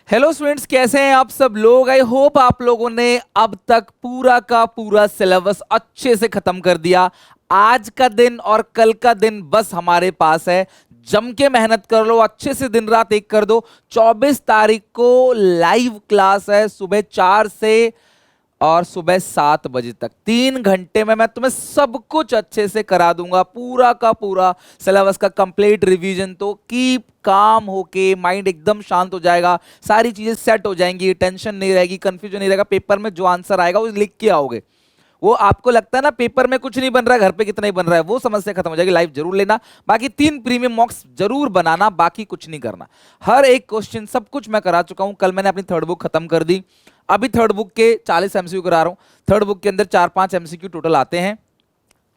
Hello students, कैसे हैं आप सब लोग। आई होप आप लोगों ने अब तक पूरा का पूरा सिलेबस अच्छे से खत्म कर दिया। आज का दिन और कल का दिन बस हमारे पास है। जम के मेहनत कर लो, अच्छे से दिन रात एक कर दो। 24 तारीख को लाइव क्लास है सुबह 4 से और सुबह 7 बजे तक। 3 घंटे में मैं तुम्हें सब कुछ अच्छे से करा दूंगा, पूरा का पूरा सिलेबस का कंप्लीट रिवीजन। तो कीप काम होके, माइंड एकदम शांत हो जाएगा, सारी चीजें सेट हो जाएंगी, टेंशन नहीं रहेगी, कंफ्यूजन नहीं रहेगा। पेपर में जो आंसर आएगा वो लिख के आओगे। वो आपको लगता है ना पेपर में कुछ नहीं बन रहा है, घर पे कितना ही बन रहा है, वो समस्या खत्म हो जाएगी। लाइव जरूर लेना, बाकी 3 प्रीमियम मॉक्स जरूर बनाना, बाकी कुछ नहीं करना। हर एक क्वेश्चन सब कुछ मैं करा चुका हूं। कल मैंने अपनी थर्ड बुक खत्म कर दी। अभी थर्ड बुक के 40 एमसीक्यू करा रहा हूं। थर्ड बुक के अंदर 4-5 एमसीक्यू टोटल आते हैं।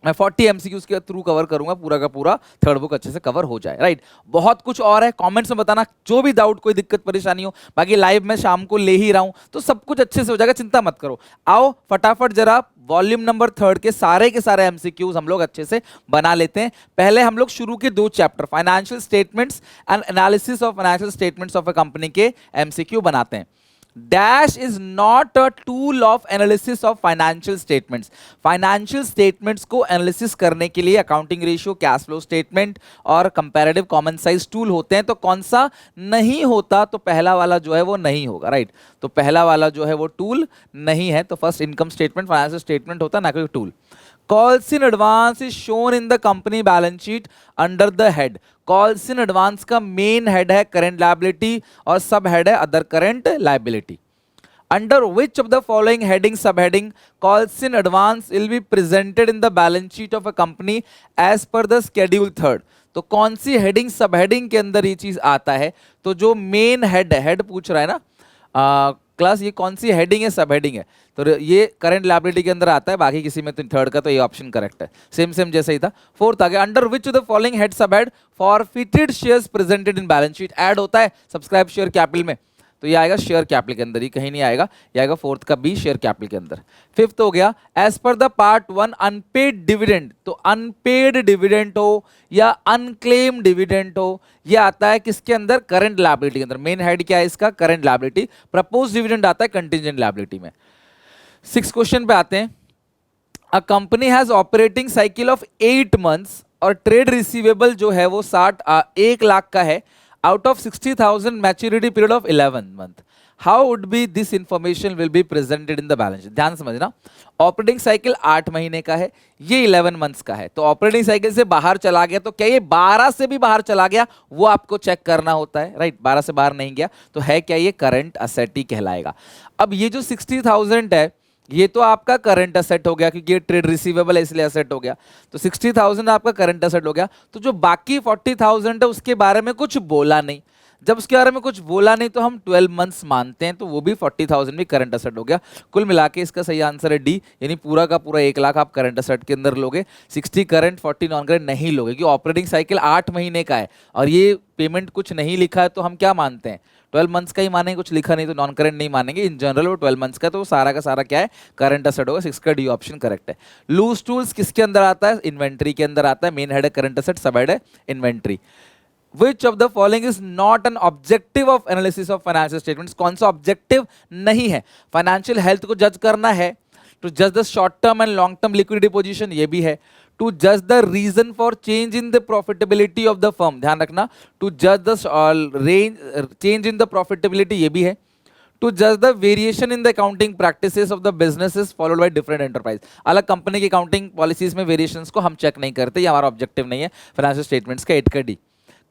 मैं 40 एमसीक्यूज के थ्रू कवर करूंगा, पूरा का पूरा थर्ड बुक अच्छे से कवर हो जाए। राइट, बहुत कुछ और है, कमेंट्स में बताना जो भी डाउट, कोई दिक्कत परेशानी हो। बाकी लाइव में शाम को ले ही रहा हूं तो सब कुछ अच्छे से हो जाएगा, चिंता मत करो। आओ फटाफट जरा वॉल्यूम नंबर 3 के सारे एमसीक्यूज हम लोग अच्छे से बना लेते हैं। पहले हम लोग शुरू के 2 chapter financial statements and analysis of financial statements of a company के एमसीक्यू बनाते हैं। Dash is not a tool of analysis of financial statements. Financial statements को एनालिसिस करने के लिए accounting ratio, cash flow statement और कंपैरेटिव कॉमन साइज टूल होते हैं। तो कौन सा नहीं होता? तो पहला वाला जो है वो नहीं होगा। राइट, तो पहला वाला जो है वो टूल नहीं है। तो first income statement, financial statement होता है, ना कोई tool. Calls in advance is shown in the company balance sheet under the head. Calls in advance का मेन हेड है करंट लायबिलिटी और सब हेड है other current liability. Under which of the following heading sub heading calls in advance will be presented in the balance sheet of a company as per the schedule 3। तो कौन सी heading sub heading के अंदर ये चीज आता है? तो जो मेन हेड है, हेड पूछ रहा है ना क्लास, ये कौन सी हेडिंग है, सब हेडिंग है। तो ये करंट लायबिलिटी के अंदर आता है, बाकी किसी में तो थर्ड का तो ये ऑप्शन करेक्ट है, सेम सेम जैसे ही था। फोर्थ आ गया, under which the following head sub head forfeited shares presented in balance sheet add होता है सब्सक्राइब शेयर कैपिटल में। तो ये आएगा शेयर कैपिटल के अंदर, ही कहीं नहीं आएगा, ये आएगा फोर्थ का बी शेयर कैपिटल के अंदर। फिफ्थ हो गया, as per the part 1 unpaid dividend. तो अनपेड डिविडेंड हो या अनक्लेम डिविडेंड हो, ये आता है किसके अंदर? करंट लायबिलिटी के अंदर। मेन हेड क्या है इसका? Current liability. प्रपोज डिविडेंड आता है कंटिजेंट लायबिलिटी में। 6 क्वेश्चन पे आते हैं। A company has operating cycle of 8 months और ट्रेड रिसीवेबल जो है वो 1 लाख का है, out of 60,000 maturity period of 11 month. How would be this information will be presented in the balance sheet? ध्यान समझना, ऑपरेटिंग साइकिल 8 महीने का है, ये 11 मंथ्स का है। तो ऑपरेटिंग साइकिल से बाहर चला गया तो क्या ये 12 से भी बाहर चला गया? वो आपको चेक करना होता है। राइट, 12 से बाहर नहीं गया तो है क्या? ये करंट असेट ही कहलाएगा। अब ये जो 60,000 है ये तो आपका करंट असेट हो गया, क्योंकि ये ट्रेड रिसीवेबल है इसलिए असेट हो गया। तो 60,000 आपका करंट असेट हो गया। तो जो बाकी 40,000 है उसके बारे में कुछ बोला नहीं। जब उसके बारे में कुछ बोला नहीं तो हम 12 मंथ्स मानते हैं, तो वो भी 40,000 भी करंट असेट हो गया। कुल मिला के इसका सही आंसर है डी, यानी पूरा का पूरा 1 लाख आप करंट असेट के अंदर लोगे। 60 करंट, 40 नॉन करंट नहीं लोगे, क्योंकि ऑपरेटिंग साइकिल 8 महीने का है और ये पेमेंट कुछ नहीं लिखा है। तो हम क्या मानते हैं? 12 मंथ्स का ही मानेंगे, कुछ लिखा नहीं तो नॉन करंट नहीं मानेंगे। इन जनरल वो 12 मंथ्स का, तो सारा का सारा क्या है? करंट असेट होगा। 6 का डी ऑप्शन करेक्ट है। लूज टूल्स किसके अंदर आता है? इन्वेंट्री के अंदर आता है। मेन हेड है करंट असेट, सब हेड है inventory. Which of the following is not an objective of analysis of financial statements? कौन सा ऑब्जेक्टिव नहीं है? फाइनेंशियल हेल्थ को जज करना है, टू जज the short term and long term liquidity position, ये भी है। टू जज the reason for change in the profitability of the firm, ध्यान रखना, टू जज the change in the profitability, ये भी है। टू जज the variation in the accounting practices of the businesses followed by different enterprise. अलग company की accounting policies में वेरिएशंस को हम चेक नहीं करते, ये हमारा ऑब्जेक्टिव नहीं है फाइनेंशियल स्टेटमेंट्स का। 8 का D.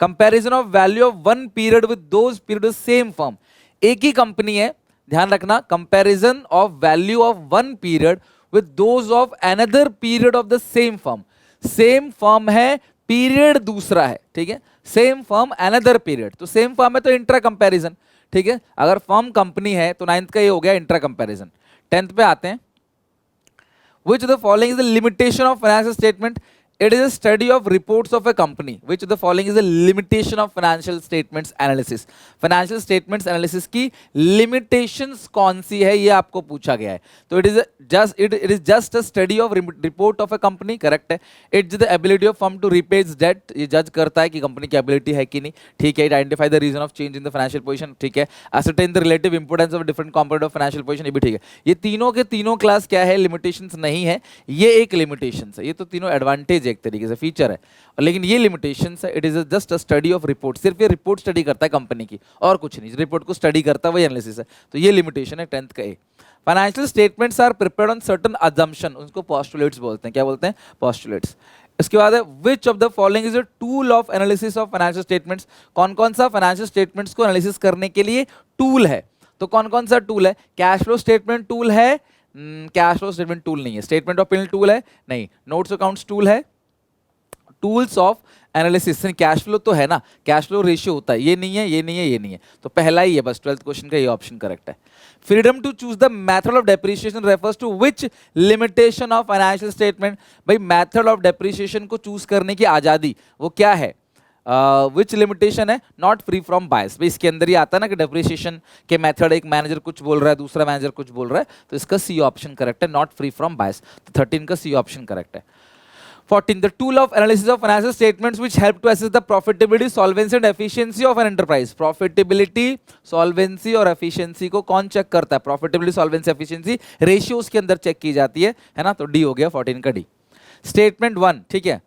Comparison of value of one period with those period of same firm. एक ही कंपनी है, ध्यान रखना, comparison of value of one period with those of another period of the same firm. Same firm है, period दूसरा है, ठीक है। Same firm another period, तो सेम फर्म है तो इंट्रा कंपैरिजन, ठीक है। अगर फर्म कंपनी है तो 9th का ये हो गया इंट्रा कंपैरिजन। 10th पे आते हैं। Which of the following is the limitation of financial statement? It is a study of reports of a company. Which of the following is a limitation of financial statements analysis? Financial statements analysis की limitations कौन सी है, ये आपको पूछा गया है. तो it is just a study of report of a company, correct है. It's the ability of firm to repay its debt. ये जज करता है कि कंपनी की ability है कि नहीं, ठीक है. Identify the reason of change in the financial position, ठीक है. Ascertain the relative importance of different component of financial position, ये भी ठीक है. ये तीनों के तीनों क्लास क्या है, limitations नहीं है. ये एक limitations है. ये तो तीनों advantage एक तरीके से फीचर है, लेकिन ये लिमिटेशंस है. It is just a study of report. सिर्फ ये रिपोर्ट स्टडी करता है कंपनी की, और कुछ नहीं. रिपोर्ट को स्टडी करता है वही एनालिसिस है. तो ये लिमिटेशन है 10th का A. Financial statements are prepared on certain assumption. उसको पोस्टुलेट्स बोलते हैं. क्या बोलते हैं? पोस्टुलेट्स. इसके बाद है which of the following is a tool of analysis of financial statements. कौन कौन सा फाइनेंशियल स्टेटमेंट्स को एनालिसिस करने के लिए टूल है? तो कौन कौन सा टूल है? कैश फ्लो स्टेटमेंट टूल है? कैश फ्लो स्टेटमेंट टूल नहीं है. स्टेटमेंट ऑफ P&L टूल है? नहीं. नोट्स अकाउंट्स टूल है? Tools of analysis. Cash flow तो है ना, कैश फ्लो रेशियो होता है. ये नहीं है, ये नहीं है, ये नहीं है. तो पहला ही है बस. 12th क्वेश्चन का ये ऑप्शन करेक्ट है. Freedom to choose the method of depreciation refers to which limitation of financial statement. भाई मेथड ऑफ डेप्रिसिएशन को चूज करने की आजादी, वो क्या है? विच लिमिटेशन है? Not free from bias. भाई इसके अंदर ही आता है ना कि डेप्रिसिएशन के मेथड, एक मैनेजर कुछ बोल रहा है, दूसरा मैनेजर कुछ बोल रहा है, तो इसका सी ऑप्शन करेक्ट है. नॉट फ्री फ्रॉम बायस. तो 13 का सी ऑप्शन करेक्ट है. 14. The tool of analysis of financial statements which help to assess the profitability, solvency and efficiency of an enterprise. Profitability, solvency और efficiency को कौन चेक करता है? Profitability, solvency, efficiency ratios के अंदर चेक की जाती है ना. तो D हो गया 14 का D. Statement 1, ठीक है.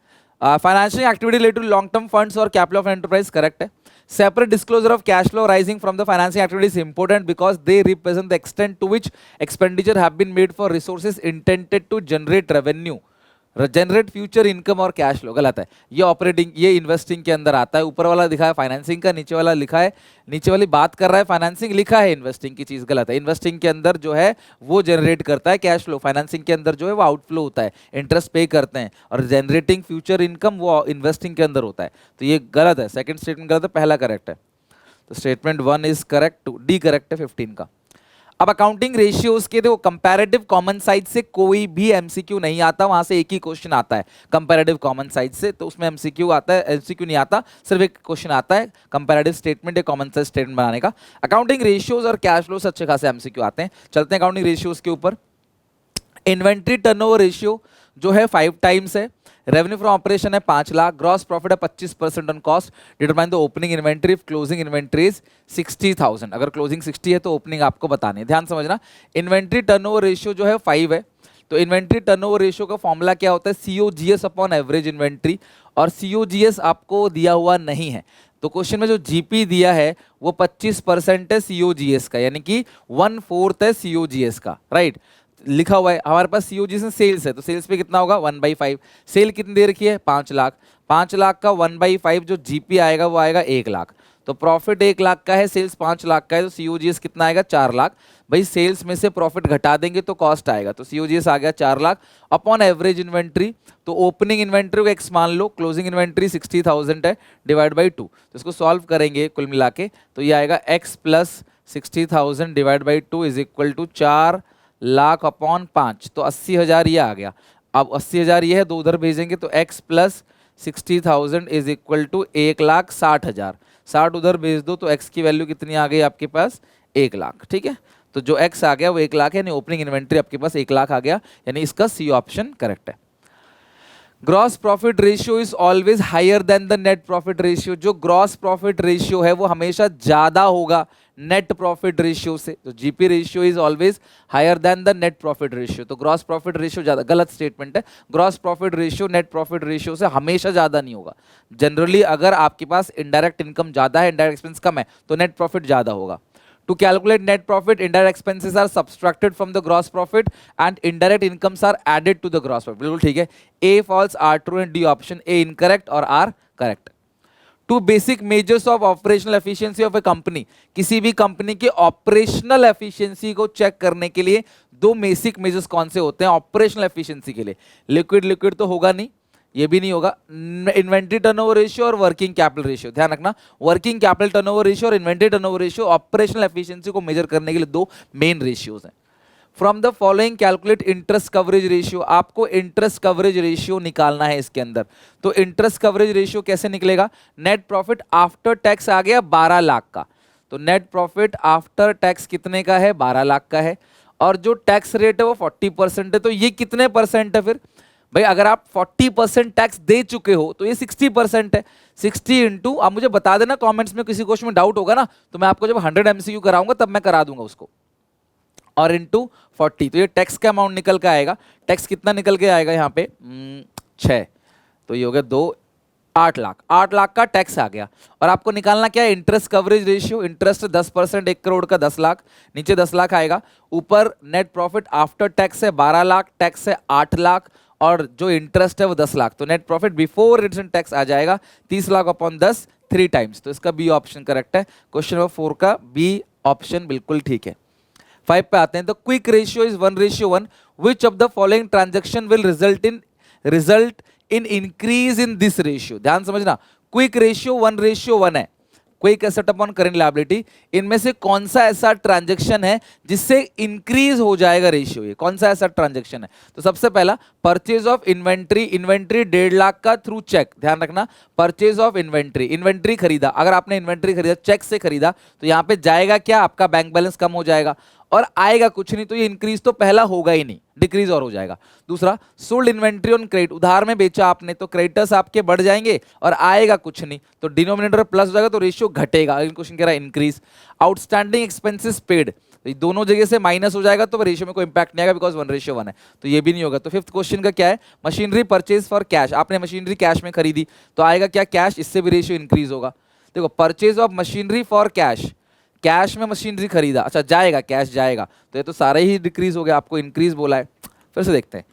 Financial activity related to long term funds or capital of an enterprise, correct है. Separate disclosure of cash flow arising from the financing activity is important because they represent the extent to which expenditure have been made for resources intended to generate revenue. Generate future income और cash flow. गलत है. ये operating, ये investing के अंदर आता है. ऊपर वाला दिखा है फाइनेंसिंग का, नीचे वाला लिखा है, नीचे वाली बात कर रहा है फाइनेंसिंग, लिखा है इन्वेस्टिंग की चीज. गलत है. इन्वेस्टिंग के अंदर जो है वो जनरेट करता है कैश फ्लो. फाइनेंसिंग के अंदर जो है वो आउटफ्लो होता है, इंटरेस्ट पे करते हैं. और जनरेटिंग फ्यूचर इनकम वो इन्वेस्टिंग के अंदर होता है. तो ये गलत है. सेकंड स्टेटमेंट गलत है, पहला करेक्ट है. तो statement 1 is correct. D correct है 15 का. अब अकाउंटिंग रेशियोज के देखो कंपैरेटिव कॉमन साइज से कोई भी एमसीक्यू नहीं आता. वहां से एक ही क्वेश्चन आता है कंपैरेटिव कॉमन साइज से. तो उसमें एमसीक्यू आता है, एमसीक्यू नहीं आता. सिर्फ एक क्वेश्चन आता है कंपैरेटिव स्टेटमेंट या कॉमन साइज स्टेटमेंट बनाने का. अकाउंटिंग रेशियोज और कैश फ्लो से अच्छे खासे एमसीक्यू आते हैं. चलते हैं अकाउंटिंग रेशियोज के ऊपर. इन्वेंट्री टर्नओवर रेशियो जो है 5 टाइम्स है. रेवेन्यू फ्रॉम ऑपरेशन है 5 लाख. ग्रॉस प्रॉफिट है 25% on cost. Determine the opening inventory. Closing inventory is 60,000. अगर क्लोजिंग 60 है तो ओपनिंग आपको बतानी है. ध्यान समझना. इन्वेंट्री टर्नओवर रेशियो जो है 5 है. तो इन्वेंट्री टर्नओवर रेशियो का फॉर्मूला क्या होता है? COGS upon average inventory. और COGS आपको दिया हुआ नहीं है. तो क्वेश्चन में जो जीपी दिया है वो 25% है COGS का, यानी कि 1/4 है COGS का. राइट, लिखा हुआ है हमारे पास. COGS में सेल्स है, तो सेल्स पे कितना होगा? 1/5. सेल कितनी दे रखी है? 5 लाख. 5 लाख का 1/5 जो जीपी आएगा वो आएगा 1 लाख. तो प्रॉफिट 1 लाख का है, सेल्स 5 लाख का है, तो COGS कितना आएगा? 4 लाख. भाई सेल्स में से प्रॉफिट घटा देंगे तो कॉस्ट आएगा. तो COGS आ गया 4 लाख अपॉन एवरेज इन्वेंट्री. तो ओपनिंग इन्वेंट्री को x मान लो, क्लोजिंग इन्वेंट्री 60,000 है, डिवाइड बाई 2. तो इसको सॉल्व करेंगे कुल मिला के, तो ये आएगा x plus 60,000 divide by 2 is equal to 4 lakh upon 5. तो 80,000 ये आ गया. अब 80,000 ये है, 2 उधर भेजेंगे तो x plus 60,000 is equal to 1,60,000. 60 उधर भेज दो तो x की वैल्यू कितनी आ गई आपके पास? 1 लाख. ठीक है, तो जो x आ गया वो 1 लाख है, यानी ओपनिंग इन्वेंट्री आपके पास 1 लाख आ गया, यानी इसका सी ऑप्शन करेक्ट है. Gross profit ratio is always higher than the net profit ratio. जो ग्रॉस प्रॉफिट रेशियो है वो हमेशा ज्यादा होगा नेट प्रॉफिट रेशियो से. तो GP ratio is always higher than the net profit ratio. तो ग्रॉस प्रॉफिट रेशियो ज्यादा, गलत स्टेटमेंट है. Gross profit ratio net profit ratio से हमेशा ज्यादा नहीं होगा. जनरली अगर आपके पास इनडायरेक्ट इनकम ज्यादा है, इनडायरेक्ट एक्सपेंस कम है, तो नेट प्रॉफिट ज्यादा होगा. To calculate net profit, indirect expenses are subtracted from the gross profit and indirect incomes are added to the gross profit. बिल्कुल ठीक है. A false, R true and D option A incorrect और R correct. Two basic measures of operational efficiency of a company. किसी भी company के operational efficiency को check करने के लिए 2 बेसिक मेजर्स कौन से होते हैं ऑपरेशनल एफिशिएंसी के लिए? लिक्विड तो होगा नहीं, ये भी नहीं होगा. इन्वेंट्री टर्नओवर रेशियो और वर्किंग कैपिटल रेशियो. ध्यान रखना, वर्किंग कैपिटल टर्नओवर रेशियो और inventory turnover ratio operational efficiency को मेजर करने के लिए 2 मेन रेशियोज हैं. From the following calculate interest coverage ratio, आपको इंटरेस्ट कवरेज रेशियो निकालना है इसके अंदर। तो इंटरेस्ट कवरेज रेशियो कैसे निकलेगा? नेट प्रॉफिट आफ्टर टैक्स आ गया 12 लाख का, तो नेट प्रॉफिट आफ्टर टैक्स कितने का है? 12 लाख का है, और जो टैक्स रेट है वो 40% है। तो ये कितने परसेंट है फिर भाई? अगर आप 40% टैक्स दे चुके हो तो ये 60% है। 60 इंटू, आप मुझे बता देना कमेंट्स में, किसी क्वेश्चन में डाउट होगा ना तो मैं आपको जब 100 MCQ कराऊंगा तब मैं करा दूंगा उसको, और इंटू 40, तो ये टैक्स का अमाउंट निकल के आएगा। टैक्स कितना निकल के आएगा यहाँ पे? 6, तो ये हो गया 2, 8 लाख। 8 लाख का टैक्स आ गया, और आपको निकालना क्या है? Interest coverage ratio. Interest 10%, 1 crore का 10 लाख, नीचे 10 लाख आएगा। ऊपर नेट प्रॉफिट आफ्टर टैक्स है 12 लाख, टैक्स है 8 लाख, और जो इंटरेस्ट है वो 10 लाख, तो net profit before return tax आ जाएगा 30 लाख अपॉन 10, 3 टाइम्स। तो इसका बी ऑप्शन करेक्ट है। क्वेश्चन नंबर 4 का बी ऑप्शन बिल्कुल ठीक है। 5 पे आते हैं। तो quick ratio is 1:1, which of the following transaction will result in increase in this ratio. ध्यान समझना, क्विक रेशियो 1:1 है, quick asset upon current liability. इनमें से कौन सा ऐसा ट्रांजैक्शन है जिससे इंक्रीज हो जाएगा रेशियो? ये कौन सा ऐसा ट्रांजैक्शन है? तो सबसे पहला purchase of inventory. Inventory 1.5 lakh का थ्रू चेक, ध्यान रखना, परचेज ऑफ इन्वेंट्री, इन्वेंट्री खरीदा। अगर आपने इन्वेंट्री खरीदा चेक से खरीदा तो यहां पे जाएगा क्या? आपका बैंक बैलेंस कम हो जाएगा और आएगा कुछ नहीं, तो ये इंक्रीज तो पहला होगा ही नहीं, डिक्रीज और हो जाएगा। दूसरा, सोल्ड इन्वेंट्री ऑन क्रेडिट, उधार में बेचा आपने तो क्रेडिटर्स आपके बढ़ जाएंगे और आएगा कुछ नहीं, तो डिनोमिनेटर प्लस हो जाएगा तो रेशियो घटेगा। क्वेश्चन कह रहा है इंक्रीज। आउटस्टैंडिंग एक्सपेंसेस पेड, तो दोनों जगह से माइनस हो जाएगा तो रेशियो में कोई इंपैक्ट नहीं आएगा, बिकॉज 1:1 है, तो ये भी नहीं होगा। तो 5th क्वेश्चन का क्या है? मशीनरी परचेज फॉर कैश, आपने मशीनरी कैश में खरीदी तो आएगा क्या? कैश, इससे भी रेशियो इंक्रीज होगा। देखो, purchase of machinery for cash, cash में मशीनरी खरीदा, अच्छा जाएगा, कैश जाएगा, तो ये तो सारे ही डिक्रीज हो गया, आपको इंक्रीज बोला है। फिर से देखते हैं,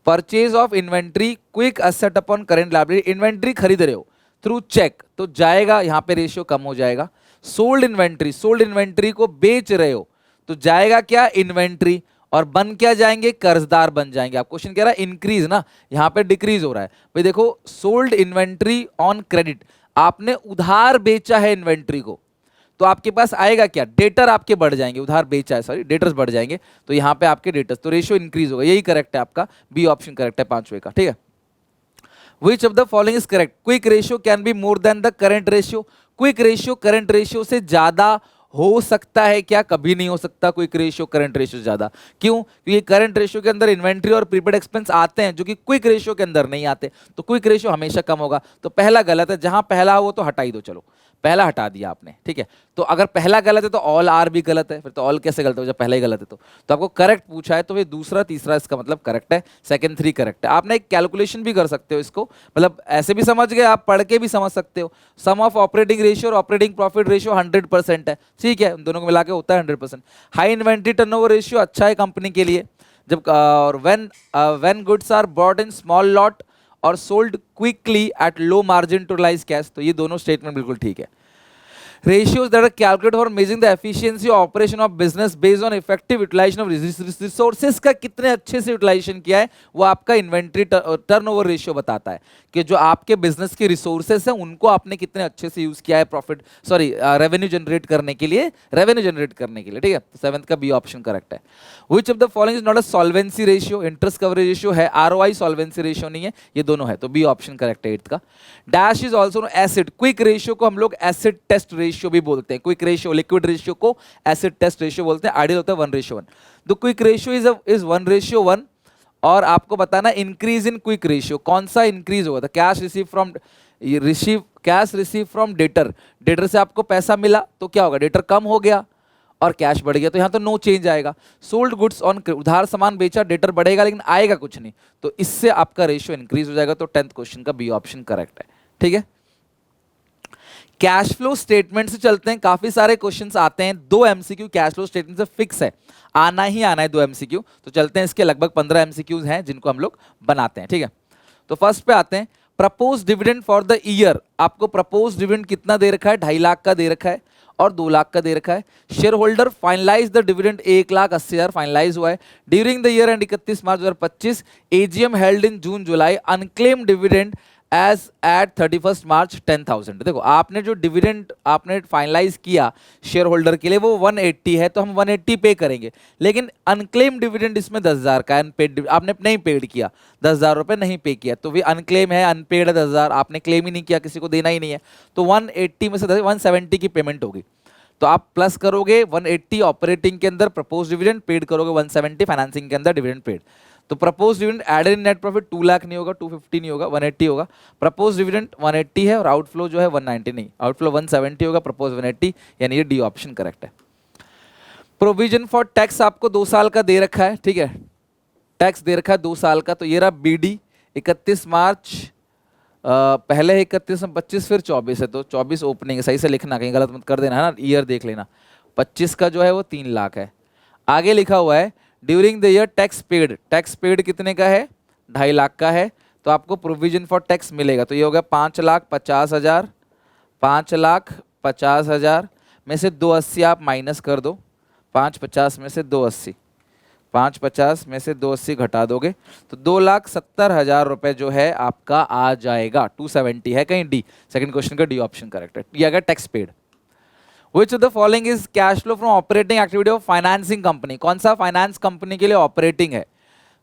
purchase of inventory quick asset upon current liability, inventory खरीद रहे हो थ्रू चेक तो जाएगा, यहाँ पे रेशियो कम हो जाएगा। सोल्ड इन्वेंट्री, सोल्ड इन्वेंट्री को बेच रहे हो तो जाएगा क्या? इन्वेंट्री, और बन क्या जाएंगे? कर्जदार बन जाएंगे। आप क्वेश्चन कह रहा है इंक्रीज ना, यहाँ पे डिक्रीज हो रहा है। भाई देखो, सोल्ड इन्वेंट्री ऑन क्रेडिट, आपने उधार बेचा है इन्वेंट्री को, तो आपके पास आएगा क्या? डेटर आपके बढ़ जाएंगे, उधार बेचा है सॉरी, डेटर्स बढ़ जाएंगे, तो यहाँ पे आपके डेटर्स, तो रेशियो इंक्रीज होगा। यही करेक्ट है आपका, बी ऑप्शन करेक्ट है 5वें का, ठीक है। Which of the following is correct? Quick ratio can be more than the current ratio, quick ratio current ratio से ज्यादा हो सकता है क्या? कभी नहीं हो सकता क्विक रेशियो करंट रेशियो ज्यादा। क्यों? क्योंकि करंट रेशियो के अंदर इन्वेंट्री और प्रीपेड एक्सपेंस आते हैं जो कि क्विक रेशियो के अंदर नहीं आते, तो क्विक रेशियो हमेशा कम होगा। तो पहला गलत है, जहां पहला हो तो हटा ही दो, चलो पहला हटा दिया आपने, ठीक है। तो अगर पहला गलत है तो ऑल आर भी गलत है, फिर तो ऑल कैसे गलत हो जब पहला ही गलत है? तो आपको करेक्ट पूछा है तो फिर दूसरा तीसरा इसका मतलब करेक्ट है, सेकंड 3 करेक्ट है। आपने एक कैलकुलेशन भी कर सकते हो इसको, मतलब ऐसे भी समझ गए, आप पढ़ के भी समझ सकते हो। सम ऑफ ऑपरेटिंग रेशियो और ऑपरेटिंग प्रॉफिट रेशियो 100% है, ठीक है, उन दोनों को मिला के होता है 100%। हाई इन्वेंट्री टर्नओवर रेशियो अच्छा है कंपनी के लिए, जब और when goods are bought in small lot और sold quickly at low margin to realise cash, तो ये दोनों स्टेटमेंट बिल्कुल ठीक है। Ratios that are calculated for measuring the efficiency of operation of business based on effective utilization of resources का कितने अच्छे से यूटिलाइजेशन किया है वो आपका इन्वेंट्री टर्नओवर रेशियो बताता है कि जो आपके बिजनेस के रिसोर्सेस हैं उनको आपने कितने अच्छे से यूज किया है प्रॉफिट सॉरी रेवेन्यू जनरेट करने के लिए, ठीक है। 7th का बी ऑप्शन करेक्ट है। Which of the following is not a solvency ratio? Interest coverage ratio है, ROI सॉल्वेंसी रेशियो नहीं है, ये दोनों है, तो बी ऑप्शन करेक्ट है 8th का। Dash is also acid, quick ratio को हम लोग एसिड टेस्ट रेशियो भी बोलते हैं, क्विक रेशियो लिक्विड रेशियो को एसिड टेस्ट रेशियो बोलते हैं, आइडियल होता है 1:1। द क्विक रेशियो इज 1:1 और आपको बताना इंक्रीज इन क्विक रेशियो कौन सा इंक्रीज होगा? कैश रिसीव फ्रॉम डेटर से आपको पैसा मिला तो क्या होगा? डेटर कम हो गया और कैश बढ़ गया, तो यहां तो नो चेंज आएगा। सोल्ड गुड्स ऑन उधार सामान बेचा, डेटर बढ़ेगा लेकिन आएगा कुछ नहीं, तो इससे आपका रेशियो इंक्रीज हो जाएगा, तो 10th क्वेश्चन का बी ऑप्शन करेक्ट है, ठीक है। कैश फ्लो स्टेटमेंट से चलते हैं, काफी सारे क्वेश्चंस आते हैं, 2 MCQ कैश फ्लो स्टेटमेंट से फिक्स है, आना ही आना है 2 MCQ, तो चलते हैं, इसके लगभग 15 MCQs हैं जिनको हम लोग बनाते हैं, ठीक है। तो फर्स्ट पे आते हैं, propose dividend for the year, आपको प्रपोज डिविडेंड कितना दे रखा है? 2.5 लाख का दे रखा है और 2 लाख का दे रखा है। Share holder finalise the dividend 1,80,000 finalise हुआ है during the year end 31 March 2025, AGM held in June July, unclaim dividend as at 31 March 10,000। देखो आपने जो डिविडेंड आपने फाइनलाइज किया शेयर होल्डर के लिए वो 180 है, तो हम 180 पे करेंगे, लेकिन अनक्लेम डिविडेंड इसमें 10,000 का अनपेड, आपने नहीं पेड किया, 10,000 रुपए नहीं पे किया, तो भी अनक्लेम है, अनपेड है 10,000, आपने क्लेम ही नहीं किया, किसी को देना ही नहीं है, तो 180 में से 170 की पेमेंट होगी। तो आप प्लस करोगे 180 ऑपरेटिंग के अंदर प्रपोज डिविडेंड, पेड करोगे 170 फाइनेंसिंग के अंदर डिविडेंड पेड। तो propose dividend added in net profit 2 lakh नहीं होगा, 250 नहीं होगा, 180 होगा। प्रपोज डिविडेंड 180 है और आउटफ्लो जो है 190 नहीं, आउटफ्लो 170 होगा, प्रपोज 180, यानी ये डी ऑप्शन करेक्ट है। प्रोविजन फॉर टैक्स आपको 2 साल का दे रखा है, ठीक है, टैक्स दे रखा है 2 साल का, तो ये रहा बीडी 31 मार्च, पहले 31 में 25 फिर 24 है, तो 24 ओपनिंग है, सही से लिखना, कहीं गलत मत कर देना है ना, ईयर देख लेना। 25 का जो है वो 3 लाख है। आगे लिखा हुआ है during the year tax paid, tax paid कितने का है, 2.5 लाख का है, तो आपको प्रोविजन फॉर टैक्स मिलेगा, तो ये हो गया 5,50,000, 5,50,000 में से 280 आप माइनस कर दो, 550 में से 280, 550 में से 280 घटा दोगे तो 2,70,000 रुपए जो है आपका आ जाएगा। 270 है कहीं डी, सेकंड क्वेश्चन का डी ऑप्शन करेक्ट है। ये अगर tax paid. Which of the following is cash flow from operating activity of financing company, कौन सा फाइनेंस कंपनी के लिए ऑपरेटिंग है,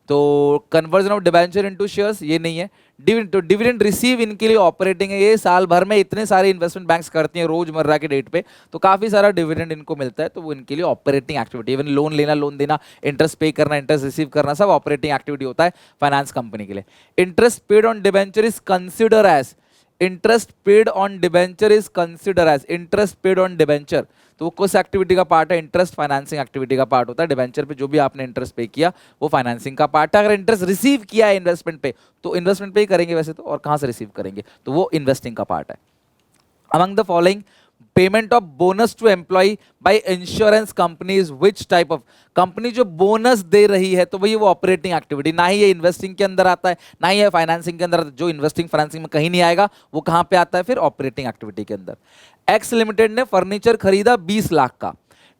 तो conversion of debenture into shares ये नहीं है। डिविडेंड रिसीव इनके लिए ऑपरेटिंग है, ये साल भर में इतने सारे इन्वेस्टमेंट बैंक्स करती हैं रोजमर्रा के डेट पे, तो काफी सारा डिविडेंड इनको मिलता है, तो वो इनके लिए ऑपरेटिंग एक्टिविटी, इवन लोन लेना, लोन देना, इंटरेस्ट पे करना, इंटरेस्ट रिसीव करना, सब ऑपरेटिंग एक्टिविटी होता है फाइनेंस कंपनी के लिए। Interest paid on debenture is consider as, interest paid on debenture is consider as, interest paid on debenture, तो वो किस एक्टिविटी का पार्ट है, इंटरेस्ट फाइनेंसिंग एक्टिविटी का पार्ट होता है। डिबेंचर पे जो भी आपने इंटरेस्ट पे किया वो फाइनेंसिंग का पार्ट है। अगर इंटरेस्ट रिसीव किया है इन्वेस्टमेंट पे तो इन्वेस्टमेंट पे ही करेंगे वैसे तो, और कहां से रिसीव करेंगे, तो वो इन्वेस्टिंग का पार्ट है। Among the following payment of bonus to employ by insurance companies, which type of company जो बोनस दे रही है, तो वही वो ऑपरेटिंग एक्टिविटी, ना ही ये इन्वेस्टिंग के अंदर आता है, ना ही ये फाइनेंसिंग के अंदर आता है, जो इन्वेस्टिंग फाइनेंसिंग में कहीं नहीं आएगा, वो कहां पे आता है फिर ऑपरेटिंग एक्टिविटी के अंदर। एक्स लिमिटेड ने फर्नीचर खरीदा 20 लाख का,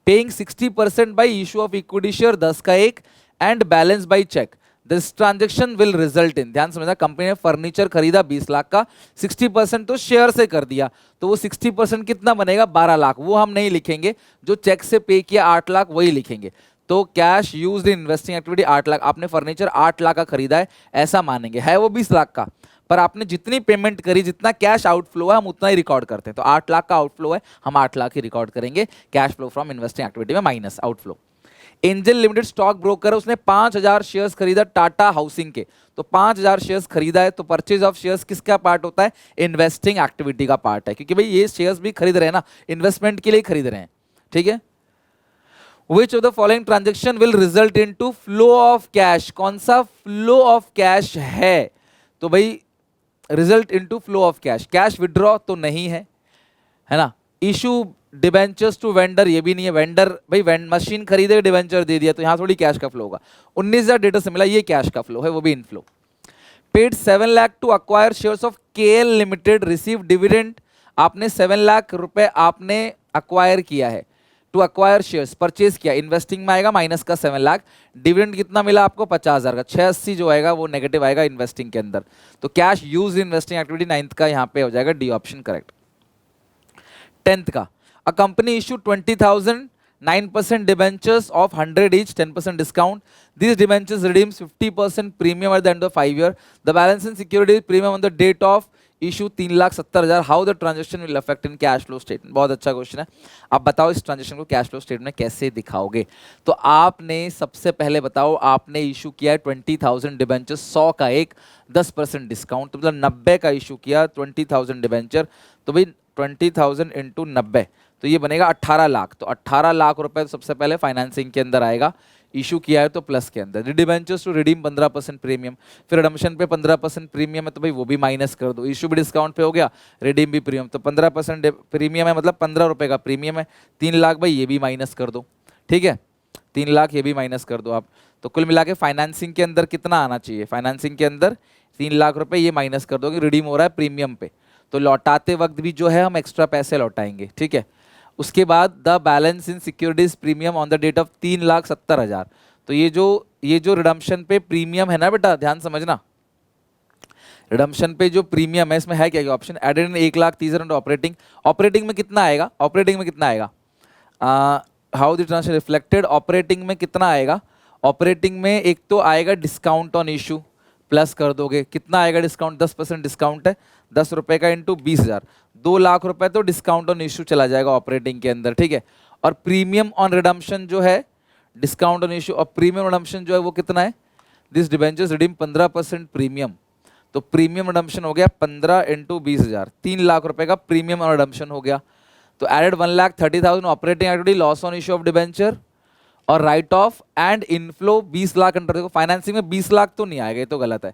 paying 60% by issue of equity share 10 का एक and balance by cheque, this transaction will result in, ध्यान समझना, कंपनी ने फर्नीचर खरीदा 20 लाख का, 60% तो शेयर से कर दिया, तो वो 60% कितना बनेगा, 12 लाख, वो हम नहीं लिखेंगे, जो चेक से पे किया 8 लाख वही लिखेंगे। तो cash used in investing activity 8 lakh, आपने फर्नीचर 8 लाख का खरीदा है ऐसा मानेंगे, है वो 20 लाख का, पर आपने जितनी पेमेंट करी, जितना कैश आउटफ्लो है हम उतना ही रिकॉर्ड करते हैं, तो 8 लाख का आउटफ्लो है, हम 8 लाख ही रिकॉर्ड करेंगे cash flow from investing activity में minus outflow. Angel limited stock broker, उसने 5,000 शेयर्स खरीदा टाटा हाउसिंग के, तो 5,000 शेयर्स खरीदा है, तो परचेज ऑफ शेयर्स किसका पार्ट होता है, इन्वेस्टिंग एक्टिविटी का पार्ट है, क्योंकि भाई ये शेयर्स भी खरीद रहे हैं ना, इन्वेस्टमेंट के लिए खरीद रहे हैं, ठीक है। Which of the following transaction will result into flow of cash, कौन सा फ्लो ऑफ कैश है, तो भाई result into flow of cash, cash withdraw तो नहीं है, है ना, इशू डिबेंचर्स टू वेंडर ये भी नहीं है, वेंडर भाई मशीन खरीदे डिबेंचर दे दिया, तो यहां थोड़ी कैश का फ्लो होगा, 19,000 डेटा से मिला, ये कैश का फ्लो है, वो भी inflow. Paid 7 lakh to acquire shares of KL limited, receive dividend, आपने 7 लाख रुपए आपने अक्वायर किया है, टू अक्वायर शेयर्स परचेज किया, इन्वेस्टिंग में आएगा माइनस का 7 लाख, डिविडेंड कितना मिला आपको 50,000 का, 680 जो आएगा वो नेगेटिव आएगा इन्वेस्टिंग के अंदर, तो cash use investing activity 9th का यहाँ पे हो जाएगा डी ऑप्शन करेक्ट। 10th का a company issued 20,000 9% debentures of 100 each, 10% discount. These debentures redeems 50% premium at the end of 5 years. The balance in security premium on the date of issue 3,70,000. How the transaction will affect in cash flow statement? बहुत अच्छा question है। आप बताओ इस transaction को cash flow statement में कैसे दिखाओगे। तो आपने सबसे पहले बताओ, आपने इशू किया है 20,000 डिबेंचर, 100 का एक 10% डिस्काउंट, तो मतलब 90 का इशू किया 20,000 डिबेंचर, तो भाई 20,000 इंटू 90 तो ये बनेगा 18 लाख, तो 18 लाख रुपए तो सबसे पहले फाइनेंसिंग के अंदर आएगा, इशू किया है तो प्लस के अंदर, डिबेंचर्स टू रिडीम 15% प्रीमियम, फिर रिडम्पशन पे 15% प्रीमियम है, तो भाई वो भी माइनस कर दो, इशू भी डिस्काउंट पे हो गया, रिडीम भी प्रीमियम, तो 15% प्रीमियम है, मतलब 15 रुपए का प्रीमियम है, 3 लाख भाई ये भी माइनस कर दो, ठीक है, 3 लाख ये भी माइनस कर दो आप, तो कुल मिला के फाइनेंसिंग के अंदर कितना आना चाहिए, फाइनेंसिंग के अंदर 3 लाख रुपए ये माइनस कर दो कि रिडीम हो रहा है प्रीमियम पे, तो लौटाते वक्त भी जो है हम एक्स्ट्रा पैसे लौटाएंगे, ठीक है। उसके बाद the balance in securities premium on the date of 3,70,000, तो ये जो रिडम्पशन पे प्रीमियम है ना बेटा, ध्यान समझना, रिडम्पशन पे जो प्रीमियम है इसमें है क्या option, added in 1,30,000 operating. Operating में कितना आएगा, ऑपरेटिंग में कितना आएगा, how the transfer reflected, operating में कितना आएगा, ऑपरेटिंग में एक तो आएगा डिस्काउंट ऑन इशू, प्लस कर दोगे कितना आएगा डिस्काउंट, 10% डिस्काउंट है, 10 रुपए का इंटू 20,000, 2 लाख रुपए तो डिस्काउंट ऑन इशू चला जाएगा ऑपरेटिंग के अंदर, ठीक है। और प्रीमियम ऑन रिडम्पशन जो है, डिस्काउंट ऑन इशू और प्रीमियम रिडम्पशन जो है वो कितना है, दिस डिबेंचर्स रिडीम 15% प्रीमियम, तो प्रीमियम रिडम्पशन हो गया 15 इंटू 20,000, 3 लाख रुपए का प्रीमियम और रिडम्पशन हो गया। तो added 1,30,000 operating activity, loss on issue of debenture और write off and inflow 20 lakh under, देखो फाइनेंसिंग में 20 लाख तो नहीं आएगा, ये तो गलत है।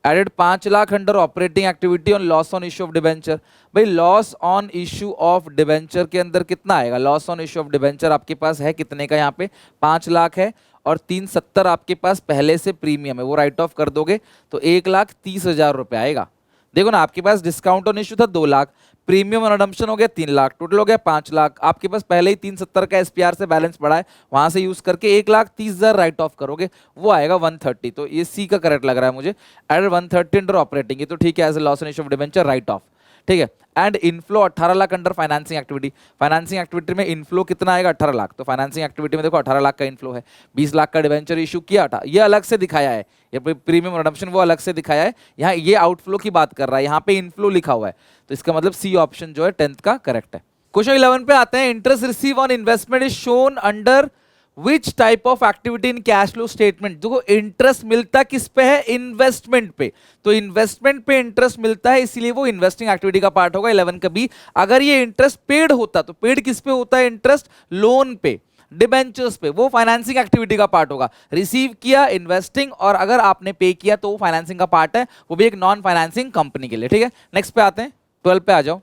Added 5 lakh under operating activity on loss on issue of debenture, भाई loss on issue of debenture के अंदर कितना आएगा, loss on issue of debenture आपके पास है कितने का, यहाँ पे 5 लाख है और 370 आपके पास पहले से प्रीमियम है, वो राइट ऑफ कर दोगे तो 1,30,000 रुपए आएगा। देखो ना आपके पास डिस्काउंट ऑन इशू था 2 लाख, प्रीमियम और रिडम्पशन हो गया 3 लाख, टोटल हो गया 5 लाख, आपके पास पहले ही 370 का एसपीआर से बैलेंस पड़ा है, वहां से यूज करके 1,30,000 राइट ऑफ करोगे, वो आएगा 130, तो ये सी का करेक्ट लग रहा है मुझे। एडेड 130 अंडर ऑपरेटिंग, ये तो ठीक है, as a loss on issue of debenture write off, ठीक है। And inflow 18 lakh under financing activity, financing activity में इनफ्लो कितना आएगा 18 लाख, तो फाइनेंसिंग एक्टिविटी में देखो 18 लाख का इनफ्लो है, 20 लाख का डिबेंचर इशू किया, ये अलग से दिखाया है, ये प्रीमियम रिडम्पशन वो अलग से दिखाया है, यहाँ ये आउटफ्लो की बात कर रहा है, यहाँ पे इनफ्लो लिखा हुआ है, तो इसका मतलब सी ऑप्शन जो है 10th का करेक्ट है। क्वेश्चन 11 पे आते हैं, interest receive on investment is shown under which type of activity in cash flow statement. देखो इंटरेस्ट मिलता किस पे है, इन्वेस्टमेंट पे, तो इन्वेस्टमेंट पे इंटरेस्ट मिलता है, इसीलिए वो इन्वेस्टिंग एक्टिविटी का पार्ट होगा 11 का बी। अगर ये इंटरेस्ट पेड होता तो पेड किस पे होता है, इंटरेस्ट लोन पे, डिबेंचर्स पे, वो फाइनेंसिंग एक्टिविटी का पार्ट होगा। रिसीव किया इन्वेस्टिंग, और अगर आपने पे किया तो वो फाइनेंसिंग का पार्ट है, वो भी एक नॉन फाइनेंसिंग कंपनी के लिए, ठीक है। नेक्स्ट पे आते हैं, 12 पे आ जाओ।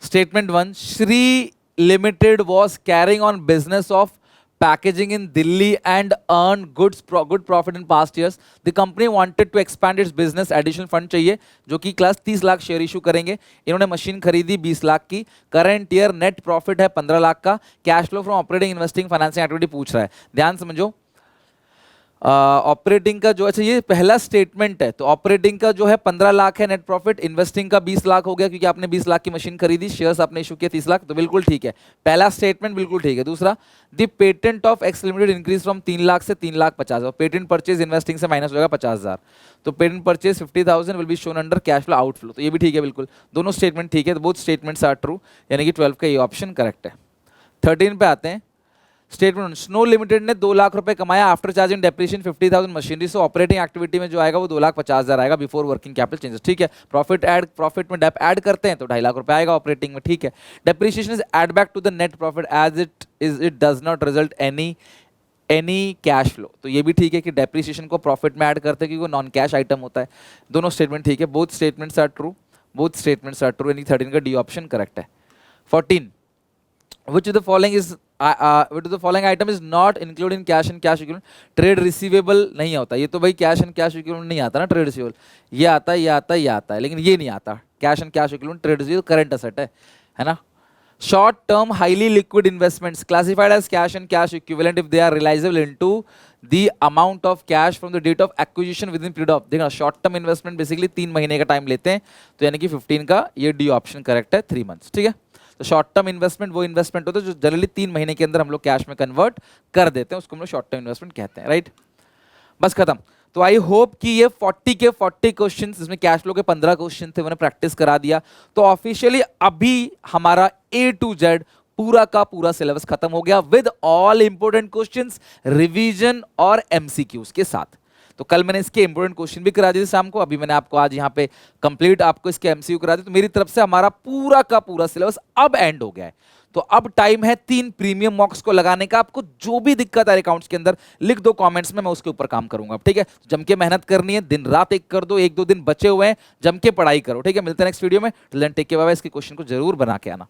Statement 1, Shri Limited was carrying on business of packaging in Delhi and earned good profit in past years. The company wanted to expand its business. Additional fund चाहिए जो कि क्लास 30 लाख शेयर इशू करेंगे। इन्होंने मशीन खरीदी 20 लाख की। करंट ईयर नेट प्रॉफिट है 15 लाख का। Cash flow from operating investing financing activity पूछ रहा है, ध्यान समझो। ऑपरेटिंग का जो, अच्छा ये पहला स्टेटमेंट है, तो ऑपरेटिंग का जो है 15 लाख है नेट प्रॉफिट, इन्वेस्टिंग का 20 लाख हो गया क्योंकि आपने 20 लाख की मशीन खरीदी, शेयर्स आपने इशू किए 30 लाख, तो बिल्कुल ठीक है, पहला स्टेटमेंट बिल्कुल ठीक है। दूसरा, the patent of x limited increase from 3 lakh से 3,50,000, पेटेंट परचेज इन्वेस्टिंग से माइनस हो जाएगा 50,000, तो patent purchase 50,000 will be shown under cash flow outflow, तो ये भी ठीक है बिल्कुल, दोनों स्टेटमेंट ठीक है, तो बोथ स्टेटमेंट्स आर ट्रू, यानी कि 12 का ये ऑप्शन करेक्ट है। 13 पे आते हैं, स्टेटमेंट, स्नो लिमिटेड ने 2 लाख रुपए कमाया आफ्टर चार्जिंग डेप्रिसिएशन 50,000 मशीनरी, सो ऑपरेटिंग एक्टिविटी में जो आएगा वो 2,50,000 आएगा बिफोर वर्किंग कैपिटल चेंजेस, ठीक है। प्रॉफिट में डेप ऐड करते हैं तो 2.5 लाख रुपए आएगा ऑपरेटिंग में, ठीक है। Depreciation is add back to the net profit as it does not result any cash flow, तो ये भी ठीक है कि डेप्रिसिएशन को प्रॉफिट में ऐड करते हैं क्योंकि वो नॉन कैश आइटम होता है। दोनों स्टेटमेंट ठीक है, बोथ स्टेटमेंट्स आर ट्रू, यानी 13 का डी ऑप्शन करेक्ट है। 14, which of the following item is not included in cash and cash equivalent? Trade receivable नहीं होता, ये तो भाई कैश एंड कैश इक्विवेलेंट नहीं आता ना, ट्रेड रिसीवेबल ये आता है, लेकिन ये नहीं आता, cash and cash equivalent trade receivable current asset है ना। Short term highly liquid investments classified as cash and cash equivalent if they are realisable into the amount of cash from the date of acquisition within period of, देखना short term investment basically 3 महीने का time लेते हैं, तो यानी कि 15 का ये डी ऑप्शन करेक्ट है, 3 मंथ्स, ठीक है। तो शॉर्ट टर्म इन्वेस्टमेंट वो इन्वेस्टमेंट होता है जो जनरली 3 महीने के अंदर हम लोग कैश में कन्वर्ट कर देते हैं, उसको हम लोग शॉर्ट टर्म इन्वेस्टमेंट कहते हैं, राइट। बस खत्म। तो आई होप कि ये 40 के 40 क्वेश्चंस, इसमें कैश फ्लो के 15 क्वेश्चन थे, मैंने प्रैक्टिस करा दिया, तो ऑफिशियली अभी हमारा A to Z पूरा का पूरा सिलेबस खत्म हो गया with all important questions, revision और MCQs के साथ। तो कल मैंने इसके इंपोर्टेंट क्वेश्चन भी करा दिए शाम को, अभी मैंने आपको आज यहाँ पे कंप्लीट आपको इसके MCQ करा दिए, तो मेरी तरफ से हमारा पूरा का पूरा सिलेबस अब एंड हो गया है। तो अब टाइम है 3 प्रीमियम मॉक्स को लगाने का। आपको जो भी दिक्कत है अकाउंट्स के अंदर लिख दो कमेंट्स में, मैं उसके ऊपर काम करूंगा, ठीक है। जम के मेहनत करनी है, दिन रात एक कर दो, 1-2 दिन बचे हुए हैं, जम के पढ़ाई करो, ठीक है। मिलते हैं नेक्स्ट वीडियो में, till then take care, bye bye. इसके क्वेश्चन को जरूर बना के आना।